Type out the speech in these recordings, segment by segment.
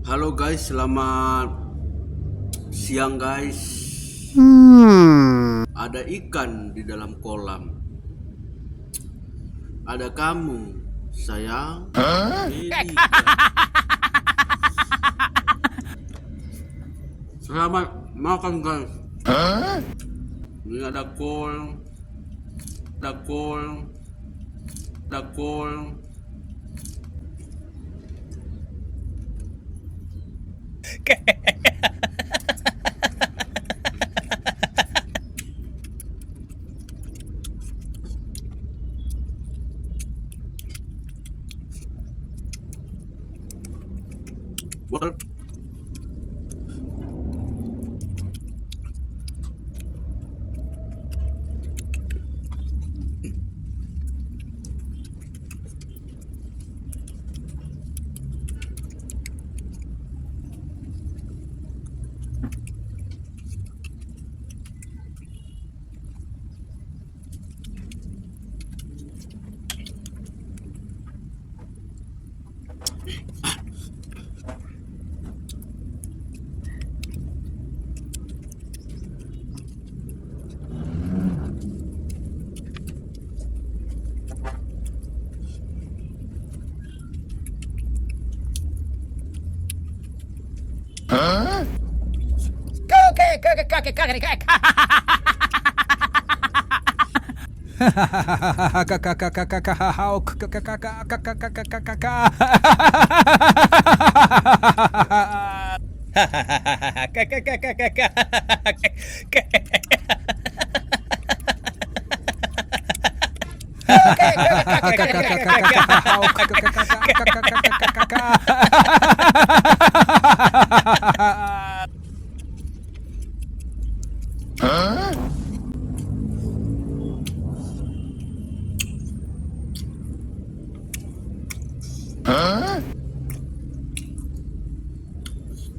Halo guys, selamat siang guys. Ada ikan di dalam kolam. Ada kamu, sayang. Ini ikan. Selamat makan guys. Ini ada kol, ada kol, ada kol. Well,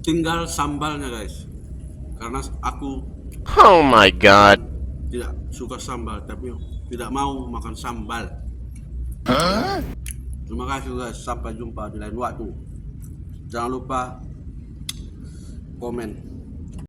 tinggal sambalnya guys. Karena aku Oh my god. tidak suka sambal, tapi tidak mau makan sambal. Terima kasih guys, sampai jumpa di lain waktu. Jangan lupa komen.